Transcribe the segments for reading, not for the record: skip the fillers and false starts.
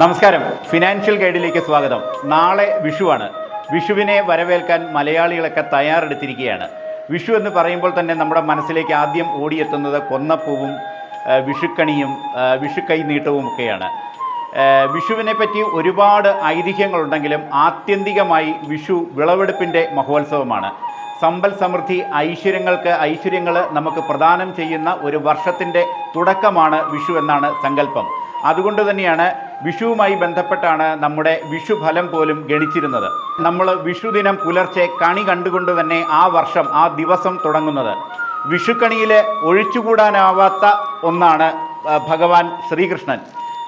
നമസ്കാരം, ഫിനാൻഷ്യൽ ഗൈഡിലേക്ക് സ്വാഗതം. നാളെ വിഷുവാണ്. വിഷുവിനെ വരവേൽക്കാൻ മലയാളികളൊക്കെ തയ്യാറെടുത്തിരിക്കുകയാണ്. വിഷു എന്ന് പറയുമ്പോൾ തന്നെ നമ്മുടെ മനസ്സിലേക്ക് ആദ്യം ഓടിയെത്തുന്നത് കൊന്നപ്പൂവും വിഷുക്കണിയും വിഷുക്കൈ നീട്ടവും ഒക്കെയാണ്. വിഷുവിനെ പറ്റി ഒരുപാട് ഐതിഹ്യങ്ങളുണ്ടെങ്കിലും ആത്യന്തികമായി വിഷു വിളവെടുപ്പിൻ്റെ മഹോത്സവമാണ്. സമ്പൽ സമൃദ്ധി, ഐശ്വര്യങ്ങൾ നമുക്ക് പ്രദാനം ചെയ്യുന്ന ഒരു വർഷത്തിൻ്റെ തുടക്കമാണ് വിഷു എന്നാണ് സങ്കല്പം. അതുകൊണ്ട് തന്നെയാണ് വിഷുവുമായി ബന്ധപ്പെട്ടാണ് നമ്മുടെ വിഷുഫലം പോലും ഗണിച്ചിരുന്നത്. നമ്മൾ വിഷുദിനം പുലർച്ചെ കണി കണ്ടുകൊണ്ട് തന്നെ ആ വർഷം, ആ ദിവസം തുടങ്ങുന്നത്. വിഷുക്കണിയിൽ ഒഴിച്ചുകൂടാനാവാത്ത ഒന്നാണ് ഭഗവാൻ ശ്രീകൃഷ്ണൻ.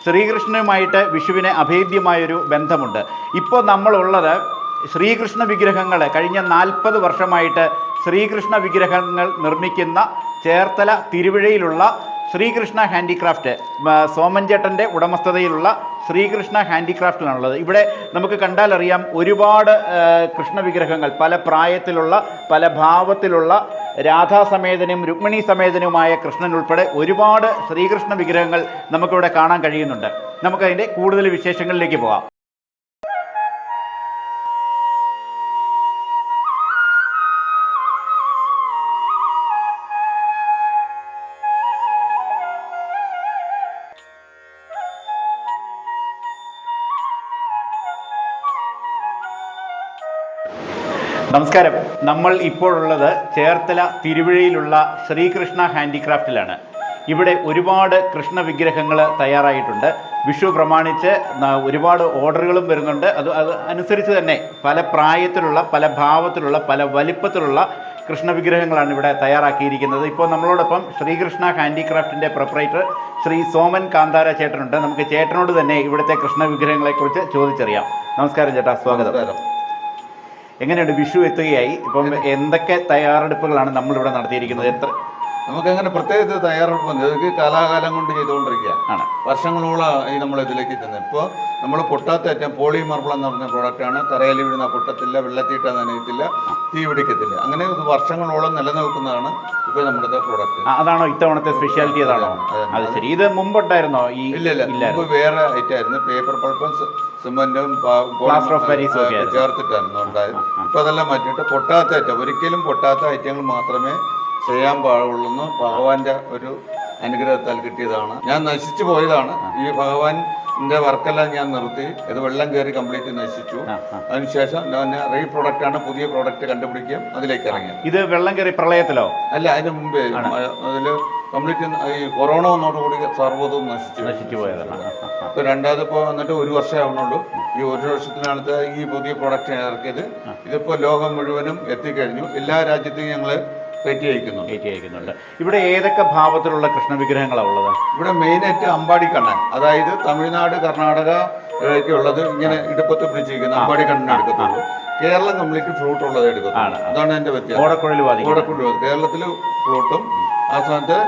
ശ്രീകൃഷ്ണനുമായിട്ട് വിഷുവിന് അഭേദ്യമായൊരു ബന്ധമുണ്ട്. ഇപ്പോൾ നമ്മളുള്ളത് ശ്രീകൃഷ്ണ വിഗ്രഹങ്ങൾ, കഴിഞ്ഞ 40 വർഷമായിട്ട് ശ്രീകൃഷ്ണ വിഗ്രഹങ്ങൾ നിർമ്മിക്കുന്ന ചേർത്തല തിരുവിഴയിലുള്ള ശ്രീകൃഷ്ണ ഹാൻഡിക്രാഫ്റ്റ്, സോമൻ ചേട്ടൻ്റെ ഉടമസ്ഥതയിലുള്ള ശ്രീകൃഷ്ണ ഹാൻഡിക്രാഫ്റ്റിലാണുള്ളത്. ഇവിടെ നമുക്ക് കണ്ടാലറിയാം, ഒരുപാട് കൃഷ്ണ വിഗ്രഹങ്ങൾ, പല പ്രായത്തിലുള്ള, പല ഭാവത്തിലുള്ള, രാധാസമേതനും രുക്മിണി സമേതനുമായ കൃഷ്ണൻ ഉൾപ്പെടെ ഒരുപാട് ശ്രീകൃഷ്ണ വിഗ്രഹങ്ങൾ നമുക്കിവിടെ കാണാൻ കഴിയുന്നുണ്ട്. നമുക്കതിൻ്റെ കൂടുതൽ വിശേഷങ്ങളിലേക്ക് പോകാം. നമസ്കാരം. നമ്മൾ ഇപ്പോഴുള്ളത് ചേർത്തല തിരുവഴിയിലുള്ള ശ്രീകൃഷ്ണ ഹാൻഡിക്രാഫ്റ്റിലാണ്. ഇവിടെ ഒരുപാട് കൃഷ്ണ വിഗ്രഹങ്ങൾ തയ്യാറായിട്ടുണ്ട്. വിഷു പ്രമാണിച്ച് ഒരുപാട് ഓർഡറുകളും വരുന്നുണ്ട്. അത് അനുസരിച്ച് തന്നെ പല പ്രായത്തിലുള്ള, പല ഭാവത്തിലുള്ള, പല വലിപ്പത്തിലുള്ള കൃഷ്ണ വിഗ്രഹങ്ങളാണ് ഇവിടെ തയ്യാറാക്കിയിരിക്കുന്നത്. ഇപ്പോൾ നമ്മളോടൊപ്പം ശ്രീകൃഷ്ണ ഹാൻഡിക്രാഫ്റ്റിൻ്റെ പ്രൊപ്പറേറ്റർ ശ്രീ സോമൻ കാന്താര ചേട്ടനുണ്ട്. നമുക്ക് ചേട്ടനോട് തന്നെ ഇവിടുത്തെ കൃഷ്ണ വിഗ്രഹങ്ങളെക്കുറിച്ച് ചോദിച്ചറിയാം. നമസ്കാരം ചേട്ടാ, സ്വാഗതം. എങ്ങനെയുണ്ട്? വിഷു എത്തുകയായി. ഇപ്പം എന്തൊക്കെ തയ്യാറെടുപ്പുകളാണ് നമ്മളിവിടെ നടത്തിയിരിക്കുന്നത്? നമുക്കങ്ങനെ പ്രത്യേകിച്ച് തയ്യാറെടുപ്പൊന്നും ഇതൊക്കെ കാലാകാലം കൊണ്ട് ചെയ്തുകൊണ്ടിരിക്കുകയാണ്. വർഷങ്ങളോളമായി നമ്മൾ ഇതിലേക്ക് എത്തുന്നത്. ഇപ്പോൾ നമ്മൾ പൊട്ടാത്തറ്റം പോളിമാർബിൾ എന്ന് പറഞ്ഞ പ്രോഡക്റ്റാണ്. തറയിൽ വീഴുന്ന പൊട്ടത്തില്ല, വെള്ളത്തീട്ട നനയത്തില്ല, തീ പിടിക്കത്തില്ല. അങ്ങനെ വർഷങ്ങളോളം നിലനിൽക്കുന്നതാണ് ഇപ്പോൾ നമ്മുടെ പ്രോഡക്റ്റ്. അതാണോ ഇത്തവണത്തെ സ്പെഷ്യാലിറ്റി? അതാണോ? അത് ശരി. ഇത് മുമ്പുണ്ടായിരുന്നോ? ഇല്ല, മുമ്പ് വേറെ ഐറ്റമായിരുന്നു. പേപ്പർ പൾപ്പും സിമന്റും പ്ലാസ്റ്റർ ഓഫ് പാരീസും ചേർത്തിട്ടായിരുന്നു ഉണ്ടായത്. ഇപ്പോൾ അതെല്ലാം മാറ്റിയിട്ട് പൊട്ടാത്ത ഐറ്റം, ഒരിക്കലും പൊട്ടാത്ത ഐറ്റങ്ങൾ മാത്രമേ ചെയ്യാൻ പാടുള്ളൂ. ഭഗവാന്റെ ഒരു അനുഗ്രഹത്താൽ കിട്ടിയതാണ്. ഞാൻ നശിച്ചു പോയതാണ്. ഈ ഭഗവാന്റെ വർക്കെല്ലാം ഞാൻ നിർത്തി. ഇത് വെള്ളം കയറി കംപ്ലീറ്റ് നശിച്ചു. അതിനുശേഷം ഞാൻ റീപ്രൊഡക്റ്റാണ്, പുതിയ പ്രോഡക്റ്റ് കണ്ടുപിടിക്കുകയും അതിലേക്ക് ഇറങ്ങി. ഇത് വെള്ളം കയറി പ്രളയത്തിലോ? അല്ല, അതിന് മുമ്പേ അതിൽ കംപ്ലീറ്റ് ഈ കൊറോണ വന്നതോടുകൂടി സർവ്വതും നശിച്ചു പോയതാണ്. ഇപ്പോൾ രണ്ടാമത് ഇപ്പോൾ വന്നിട്ട് 1 വർഷമേ ആവുന്നുള്ളൂ. ഈ 1 വർഷത്തിനടുത്ത് ഈ പുതിയ പ്രോഡക്റ്റ് ഇറക്കിയത്. ഇതിപ്പോൾ ലോകം മുഴുവനും എത്തിക്കഴിഞ്ഞു. എല്ലാ രാജ്യത്തെയും ഞങ്ങൾ കയറ്റി അയക്കുന്നുണ്ട്. ഇവിടെ ഏതൊക്കെ ഭാവത്തിലുള്ള കൃഷ്ണ വിഗ്രഹങ്ങളാണ് ഉള്ളത്? ഇവിടെ മെയിനായിട്ട് അമ്പാടിക്കണ്ണൻ, അതായത് തമിഴ്നാട്, കർണാടക ഉള്ളത് ഇങ്ങനെ ഇടുപ്പത്ത് പിടിച്ചിരിക്കുന്ന അമ്പാടിക്കണ്ണനെ എടുക്കത്തുള്ളൂ. കേരളം കംപ്ലീറ്റ് ഫ്ലൂട്ട് ഉള്ളത് എടുക്കത്തുള്ളൂ. അതാണ് എൻ്റെ വ്യത്യാസം. ഓടക്കുഴൽ കേരളത്തിൽ ഫ്ലൂട്ടും ആ സ്ഥാനത്ത്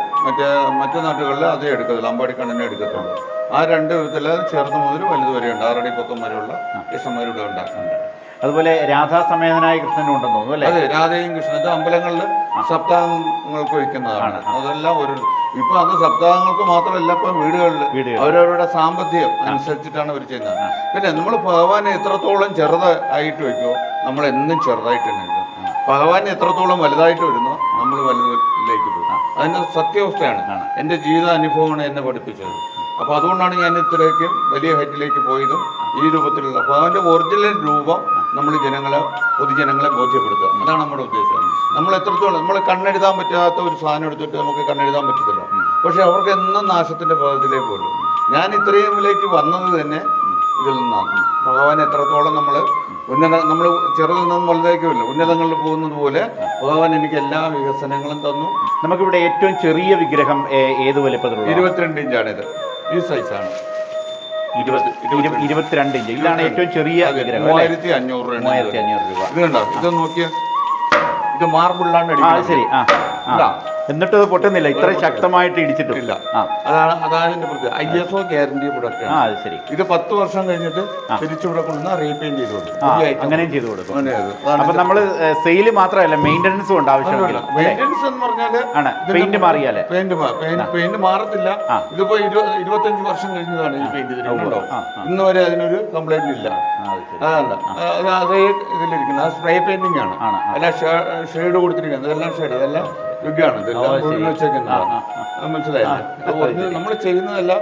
മറ്റു നാട്ടുകളിൽ അതേ എടുക്കത്തുള്ളൂ, അമ്പാടിക്കണ്ണനെ എടുക്കത്തുള്ളൂ. ആ 2 വിധത്തിൽ ചെറുത് മുതൽ വലുത് വരെയുണ്ട്. 6 അടി പൊക്കം വരെയുള്ള കൃഷ്ണന്മാരുടെ ഉണ്ടാക്കുന്നുണ്ട്. അതുപോലെ രാധാസമേതനായ കൃഷ്ണനും ഉണ്ടെന്ന് തോന്നുന്നു അല്ലേ? അതെ, രാധയും കൃഷ്ണനും അമ്പലങ്ങളിൽ സപ്താഹങ്ങൾക്ക് വയ്ക്കുന്നതാണ്. അതെല്ലാം ഒരു ഇപ്പൊ അത് സപ്താഹങ്ങൾക്ക് മാത്രമല്ല, ഇപ്പൊ വീടുകളിൽ അവരവരുടെ സാമ്പത്തികം അനുസരിച്ചിട്ടാണ് അവർ ചെയ്യുന്നത്. പിന്നെ നമ്മൾ ഭഗവാനെ എത്രത്തോളം ചെറുതായിട്ട് വയ്ക്കുമോ, നമ്മൾ എന്നും ചെറുതായിട്ട് തന്നെ വയ്ക്കും. ഭഗവാൻ എത്രത്തോളം വലുതായിട്ട് വരുന്നോ, നമ്മൾ വലുതിലേക്ക് പോകും. അതിന്റെ സത്യാവസ്ഥയാണ്. എൻ്റെ ജീവിതാനുഭവമാണ് എന്നെ പഠിപ്പിച്ചത്. അപ്പോൾ അതുകൊണ്ടാണ് ഞാൻ ഇത്രയ്ക്കും വലിയ ഹൈറ്റിലേക്ക് പോയതും. ഈ രൂപത്തിലുള്ള ഭഗവാന്റെ ഒറിജിനൽ രൂപം നമ്മൾ പൊതുജനങ്ങളെ ബോധ്യപ്പെടുത്തുക, അതാണ് നമ്മുടെ ഉദ്ദേശം. നമ്മൾ എത്രത്തോളം നമ്മൾ കണ്ണെഴുതാൻ പറ്റാത്ത ഒരു സാധനം എടുത്തിട്ട് നമുക്ക് കണ്ണെഴുതാൻ പറ്റത്തില്ല. പക്ഷെ അവർക്ക് എന്നും നാശത്തിന്റെ പദത്തിലേക്ക് പോകും. ഞാൻ ഇത്രയുമിലേക്ക് വന്നത് തന്നെ ഇതിൽ നിന്നാണ്. ഭഗവാൻ എത്രത്തോളം നമ്മൾ ചെറുതിൽ നിന്നും വലുതായിരിക്കുമല്ലോ, ഉന്നതങ്ങളിൽ പോകുന്നത് പോലെ ഭഗവാൻ എനിക്ക് എല്ലാ വികസനങ്ങളും തന്നു. നമുക്കിവിടെ ഏറ്റവും ചെറിയ വിഗ്രഹം ഏത് വലുപ്പത്തിലുള്ള? 22 ഇഞ്ചാണിത്. ഈ സൈസാണ് 22 ഇഞ്ച്. ഇതാണ് ഏറ്റവും ചെറിയ വിഗ്രഹം. 3500 രൂപ. ഇത് കണ്ടോ? ഇത് നോക്കിയാൽ ഇത് മാർബിളിലാണ്. ശരി. എന്നിട്ട് അത് പൊട്ടുന്നില്ല, ഇത്ര ശക്തമായിട്ട് ഇടിച്ചിട്ടില്ല. അതാണ് ഇതിന്റെ പ്രത്യേകത. ISO guarantee product. അത് ശരി. ഇത് 10 വർഷം കഴിഞ്ഞിട്ട് തിരിച്ചിവിടെ കൊണ്ടുവന്ന് റീപെയിന്റ് ചെയ്ത് കൊടുക്കും. അങ്ങനെയും ചെയ്ത് കൊടുക്കും. അപ്പൊ നമ്മള് സെയില് മാത്രമല്ല, മെയിൻ്റനൻസും ഉണ്ട് ആവശ്യമില്ല. മെയിൻ്റനൻസ് എന്ന് പറഞ്ഞാല് പെയിന്റ് മാറിയാല് പെയിന്റ് മാറത്തില്ല. ഇതിപ്പോ 25 വർഷം കഴിഞ്ഞതാണ് ഈ പെയിന്റ് ഇന്ന് വരെ അതിനൊരു കംപ്ലൈന്റ് ഇല്ല. അതേ ഇതിലിരിക്കുന്നത് സ്പ്രേ പെയിന്റിംഗ് ആണ്. അല്ല ഷെയ്ഡ് കൊടുത്തിരിക്കുന്നത്, ഇതെല്ലാം ഷെയ്ഡ്, ഇതെല്ലാം യുഗാണ്, ഇതെല്ലാം വെച്ചേക്കുന്നതാണ്. മനസ്സിലായില്ലേ? നമ്മൾ ചെയ്യുന്നതല്ല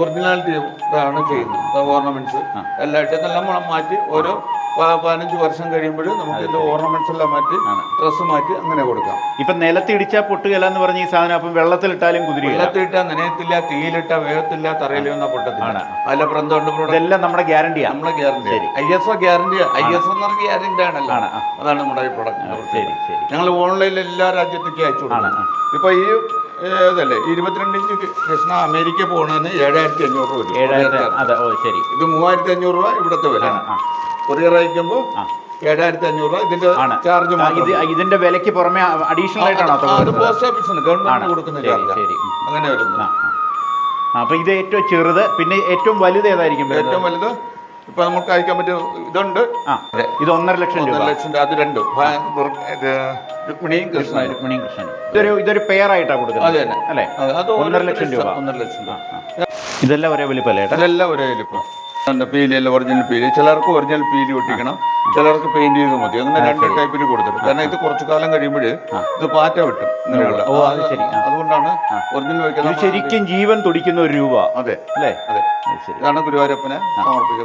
ഒറിജിനാലിറ്റി ഇതാണ് ചെയ്യുന്നത്. ഓർണമെന്റ്സ് എല്ലാം ഇട്ട് ഇതെല്ലാം മാറ്റി ഓരോ 15 വർഷം കഴിയുമ്പോൾ നമുക്ക് ഇതിന്റെ ഓർണമെന്റ്സ് എല്ലാം മാറ്റി ഡ്രസ്സ് മാറ്റി അങ്ങനെ കൊടുക്കാം. ഇപ്പൊ നിലത്തിടിച്ചാൽ പൊട്ടുകയില്ല എന്ന് പറഞ്ഞ ഈ സാധനം അപ്പം വെള്ളത്തിലിട്ടാലും കുതിരി, വെള്ളത്തിലിട്ടാൽ നനയത്തില്ല, തീയിലിട്ടാ വേഗത്തില്ല, തറയിൽ വന്ന പൊട്ടത്തില്ല. അതിലെ പ്രന്തമുണ്ട്. ഇതെല്ലാം നമ്മുടെ ഗ്യാരണ്ടിയാണ്. നമ്മളെ ഗ്യാരണ്ടി ISO ഗ്യാരണ്ടി. ISO എന്ന് പറഞ്ഞ ഗ്യാരണ്ടി ആണല്ലോ. അതാണ് നമ്മുടെ ഈ പ്രൊഡക്റ്റ്. ശരി ശരി. ഞങ്ങൾ ഓൺലൈനിൽ എല്ലാ രാജ്യത്തേക്കും അയച്ചു കൊടുക്കണം. ഇപ്പൊ ഈ ഏതല്ലേ 22 ഇഞ്ച് കൃഷ്ണ അമേരിക്ക പോകണമെന്ന് 7,500 രൂപ വരും. ഇത് 3,500 രൂപ ഇവിടുത്തെ വില. കൊറിയർ അയക്കുമ്പോൾ 7,500 രൂപ ഇതിന്റെ ചാർജ്. ഇതിന്റെ വിലക്ക് പുറമെ അഡീഷണൽ ആയിട്ടാണോ? അത് പോസ്റ്റ് ഓഫീസിന് ഗവൺമെന്റ് കൊടുക്കുന്ന ചാർജ് അങ്ങനെ വരുന്നു. അപ്പൊ ഇത് ഏറ്റവും ചെറുത്. പിന്നെ ഏറ്റവും വലുത് ഏതായിരിക്കും? ഏറ്റവും വലുത് ഇപ്പൊ നമുക്ക് അയക്കാൻ പറ്റിയ ഇതുണ്ട്. ഇത് 1.5 ലക്ഷം രൂപ. അത് രണ്ടും രുക്മിണിയും കൃഷ്ണനും. ഇതൊരു പെയർ ആയിട്ടാണ് കൊടുക്കുന്നത്. അതെ തന്നെ അല്ലേ? അത് 1.5 ലക്ഷം രൂപ. 1.5 ലക്ഷം രൂപ. ഇതെല്ലാം ഒരേ വലിപ്പല്ലേ? ഇതെല്ലാം ഒരേ വലിപ്പം. പീലിയല്ല, ഒറിജിനൽ പീലി. ചിലർക്ക് ഒറിജിനൽ പീലി ഒട്ടിക്കണം, ചിലർക്ക് പെയിന്റ് ചെയ്ത് മതി. അങ്ങനെ 2 ടൈപ്പിൽ കൊടുത്തിട്ട്. കാരണം ഇത് കുറച്ചു കാലം കഴിയുമ്പോൾ ഇത് പാറ്റ വിട്ടും ഇങ്ങനെയുള്ള. അതുകൊണ്ടാണ് ഒറിജിനൽ വയ്ക്കുന്നത്. ശരിക്കും ജീവൻ തുടിക്കുന്ന ഒരു രൂപ. അതെ അല്ലേ? അതെ. ഇതാണ് ഗുരുവായൂരപ്പനെ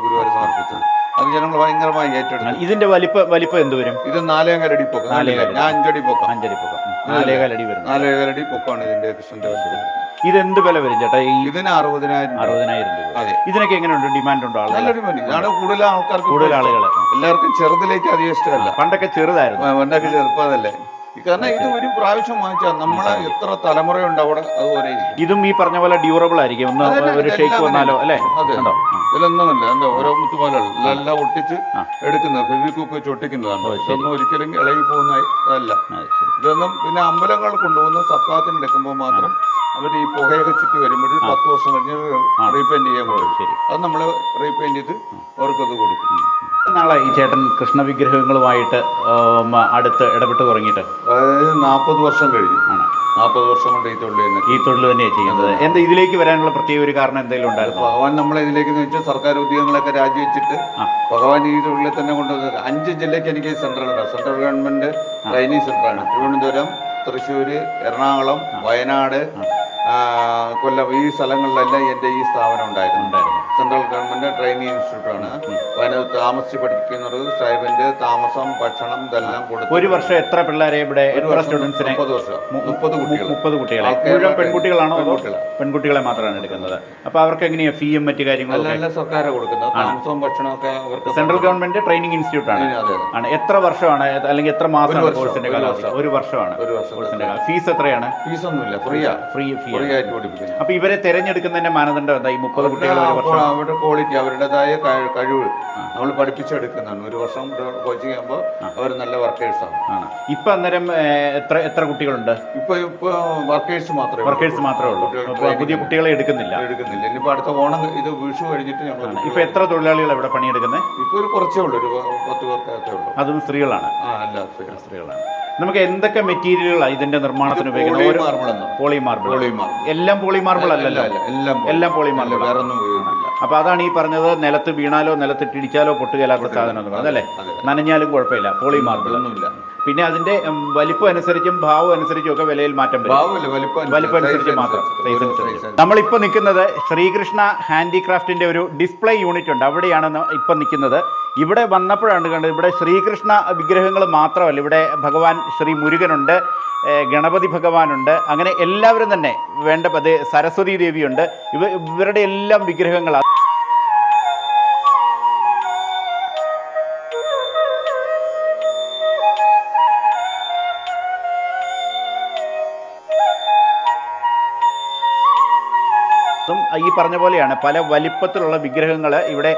ഗുരുവായൂർ സമർപ്പിച്ചത്. അത് ജനങ്ങൾ ഭയങ്കരമായി ഏറ്റെടുത്തു. ഇതിന്റെ വലിപ്പം എന്ത് വരും? ഇത് 4.5 അടി പൊക്കം. ഞാൻ 5 അടി പൊക്കം. 4.5 അടി വരും. 4.5 അടി പൊക്കമാണ് ഇതിന്റെ കൃഷ്ണന്റെ. ഇതെന്ത് വില വരും ചേട്ടാ? ഇതിന് 60,000 രൂപ. ഇതിനൊക്കെ എങ്ങനെയുണ്ട്? ഡിമാൻഡ് ഉണ്ടോ? നല്ല ഡിമാൻഡ്. ഇതാണ് കൂടുതൽ ആൾക്കാർക്ക്, കൂടുതൽ ആളുകൾ. എല്ലാവർക്കും ചെറുതിലേക്ക് അധികം ഇഷ്ടമല്ല. പണ്ടൊക്കെ ചെറുതായിരുന്നു. പണ്ടൊക്കെ ചെറുപ്പതല്ലേ. കാരണം ഇത് ഒരു പ്രാവശ്യം വാങ്ങിച്ചാൽ നമ്മളെ എത്ര തലമുറയുണ്ട് അവിടെ അതുപോലെ. ഇതും ഈ പറഞ്ഞ പോലെ ഡ്യൂറബിൾ ആയിരിക്കും. ഒരു ഷേക്ക് വന്നാലോ അല്ലേ? അതെ. ഇതിലൊന്നുമില്ല. എന്താ ഓരോ മുത്തുപോലെയുള്ള ഇതെല്ലാം ഒട്ടിച്ച് എടുക്കുന്നത്, ഫെവിക്വിക്ക് വെച്ച് ഒട്ടിക്കുന്നതാണ്. ഇതൊന്നും ഒരിക്കലും ഇളകി പോകുന്ന അതല്ല. ഇതൊന്നും പിന്നെ അമ്പലങ്ങൾ കൊണ്ടുപോകുന്ന സപ്താഹത്തിന് എടുക്കുമ്പോൾ മാത്രം അവർ ഈ പുകയൊക്കെ ചുറ്റി വരുമ്പോൾ 10 വർഷം കഴിഞ്ഞ് റീപെയിന്റ് ചെയ്യാൻ പറ്റും. അത് നമ്മൾ റീപെയിന്റ് ചെയ്ത് അവർക്കത് കൊടുക്കും. നാളെ ഈ ചേട്ടൻ കൃഷ്ണ വിഗ്രഹങ്ങളുമായിട്ട് അടുത്ത് ഇടപെട്ട് തുടങ്ങിയിട്ട് അതായത് 40 വർഷം കഴിഞ്ഞു. 40 വർഷം കൊണ്ട് ഈ തൊഴിൽ തന്നെയാണ് ചെയ്യുന്നത്. എന്താ ഇതിലേക്ക് വരാനുള്ള പ്രത്യേക ഒരു കാരണം എന്തെങ്കിലും ഉണ്ടായിരുന്നു? ഭഗവാൻ നമ്മളെ ഇതിലേക്ക് വെച്ചാൽ സർക്കാർ ഉദ്യോഗങ്ങളൊക്കെ രാജിവെച്ചിട്ട് ഭഗവാൻ ഈ തൊഴിലിൽ തന്നെ കൊണ്ടുവന്നത്. 5 ജില്ലയ്ക്ക് എനിക്ക് സെന്ററുണ്ട്. സെൻട്രൽ ഗവൺമെന്റ് ട്രെയിനിങ് സെന്ററാണ്. തിരുവനന്തപുരം, തൃശ്ശൂർ, എറണാകുളം, വയനാട്, കൊല്ലം, ഈ സ്ഥലങ്ങളിലെല്ലാം എൻ്റെ ഈ സ്ഥാപനം ഉണ്ടായിരുന്നു. സെൻട്രൽ ഗവൺമെന്റ് ട്രെയിനിങ് ഇൻസ്റ്റിറ്റ്യൂട്ടാണ്. അതിനകത്ത് താമസിച്ച് പഠിക്കുന്നത് സ്റ്റൈപ്പൻഡ്, താമസം, ഭക്ഷണം ഇതെല്ലാം കൊടുത്തു. ഒരു വർഷം എത്ര പിള്ളേരെ ഇവിടെ? 30 വർഷം 30 കുട്ടികളെ. മുഴുവൻ പെൺകുട്ടികളാണോ? പെൺകുട്ടികളെ മാത്രമാണ് എടുക്കുന്നത്. അപ്പൊ അവർക്ക് എങ്ങനെയാ ഫീയും മറ്റു കാര്യങ്ങളും? എല്ലാം സർക്കാരാണ് കൊടുക്കുന്നത്. താമസവും ഭക്ഷണവും ഒക്കെ അവർക്ക്. സെൻട്രൽ ഗവൺമെന്റ് ട്രെയിനിങ് ഇൻസ്റ്റിറ്റ്യൂട്ട് ആണ്. എത്ര വർഷമാണ് അല്ലെങ്കിൽ എത്ര മാസമാണ് കോഴ്സിന്റെ കാലാവധി? 1 വർഷമാണ് കോഴ്സിന്റെ കാലം. ഫീസ് എത്രയാണ്? ഫീസ് ഒന്നുമില്ല, ഫ്രീ ആയിട്ട് പഠിപ്പിക്കുന്നത്. അപ്പൊ ഇവരെ തെരഞ്ഞെടുക്കുന്നതിന്റെ മാനദണ്ഡം എന്താ? ഈ 30 കുട്ടികളെ അവരുടെ ക്വാളിറ്റി, അവരുടേതായ കഴിവ് നമ്മൾ പഠിപ്പിച്ചെടുക്കുന്നതാണ്. 1 വർഷം കോച്ചിങ് ചെയ്യുമ്പോൾ അവർ നല്ല വർക്കേഴ്സാണ്. ഇപ്പൊ അന്നേരം എത്ര കുട്ടികളുണ്ട്? ഇപ്പൊ വർക്കേഴ്സ് മാത്രമേ ഉള്ളൂ. പുതിയ കുട്ടികളെ എടുക്കുന്നില്ല. ഇനിയിപ്പോ അടുത്ത ഓണം, ഇത് വിഷു കഴിഞ്ഞിട്ട് ഞങ്ങൾ. ഇപ്പൊ എത്ര തൊഴിലാളികൾ ഇവിടെ പണിയെടുക്കുന്നത്? ഇപ്പൊ ഒരു കുറച്ചേ ഉള്ളൂ, ഒരു 10 പേർക്കകത്തേ ഉള്ളൂ. അതും സ്ത്രീകളാണ്? അല്ല, സ്ത്രീകളാണ്. നമുക്ക് എന്തൊക്കെ മെറ്റീരിയലുകളാണ് ഇതിന്റെ നിർമ്മാണത്തിന് ഉപയോഗിക്കുന്നത്? Poly marble. എല്ലാം പോളി മാർബിൾ അല്ലല്ലോ? എല്ലാം പോളി മാർബിൾ. വേറെ ഒന്നും ഉപയോഗിക്കില്ല. അപ്പൊ അതാണ് ഈ പറഞ്ഞത്, നിലത്ത് വീണാലോ നിലത്തിട്ടിടിച്ചാലോ പൊട്ടുകയില്ലാത്ത സാധനം എന്ന് പറഞ്ഞത് അല്ലേ? നനഞ്ഞാലും കുഴപ്പമില്ല, പോളി മാർബിൾ ഒന്നുമില്ല. പിന്നെ അതിന്റെ വലിപ്പം അനുസരിച്ചും ഭാവം അനുസരിച്ചും ഒക്കെ വിലയിൽ മാറ്റം വരും. വലിപ്പം അനുസരിച്ച് മാത്രം. നമ്മളിപ്പോ നിൽക്കുന്നത് ശ്രീകൃഷ്ണ ഹാൻഡിക്രാഫ്റ്റിന്റെ ഒരു ഡിസ്പ്ലേ യൂണിറ്റ് ഉണ്ട്, അവിടെയാണ് ഇപ്പൊ നിൽക്കുന്നത്. ഇവിടെ വന്നപ്പോഴാണ് കണ്ടത്, ഇവിടെ ശ്രീകൃഷ്ണ വിഗ്രഹങ്ങൾ മാത്രമല്ല, ഇവിടെ ഭഗവാൻ ശ്രീ മുരുകനുണ്ട്, ഗണപതി ഭഗവാനുണ്ട്, അങ്ങനെ എല്ലാവരും തന്നെ വേണ്ട. സരസ്വതി ദേവിയുണ്ട്. ഇവരുടെ എല്ലാം വിഗ്രഹങ്ങളാണ്. ഈ പറഞ്ഞ പോലെയാണ് പല വലിപ്പത്തിലുള്ള വിഗ്രഹങ്ങൾ ഇവിടെ.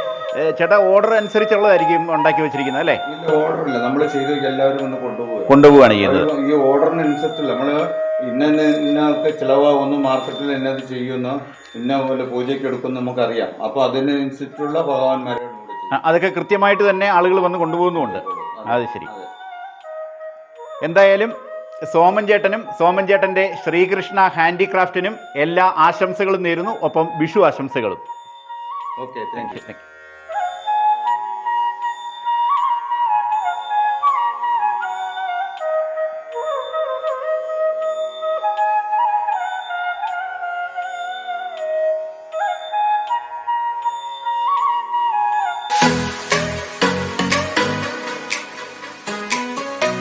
ചേട്ടാ, ഓർഡർ അനുസരിച്ചുള്ളതായിരിക്കും ഉണ്ടാക്കി വെച്ചിരിക്കുന്നത് അല്ലേ? ഓർഡറില്ല, നമ്മൾ ചെയ്ത് എല്ലാവരും ഒന്ന് കൊണ്ടുപോവുകയാണ് ചെയ്യുന്നത്. ഈ ഓർഡറിനനുസരിച്ചുള്ള നമ്മൾ ഇന്നൾക്ക് ചിലവാകുന്നു, മാർക്കറ്റിൽ എന്നത് ചെയ്യുന്നു, ഇന്ന പോലെ പൂജയ്ക്ക് എടുക്കുന്നു നമുക്കറിയാം. അപ്പോൾ അതിനനുസരിച്ചുള്ള ഭഗവാന്മാരെ അതൊക്കെ കൃത്യമായിട്ട് തന്നെ ആളുകൾ വന്ന് കൊണ്ടുപോകുന്നുമുണ്ട്. അത് ശരി. എന്തായാലും സോമൻ ചേട്ടൻ്റെ ശ്രീകൃഷ്ണ ഹാൻഡിക്രാഫ്റ്റിനും എല്ലാ ആശംസകളും നേരുന്നു, ഒപ്പം വിഷു ആശംസകളും. Okay, thank you.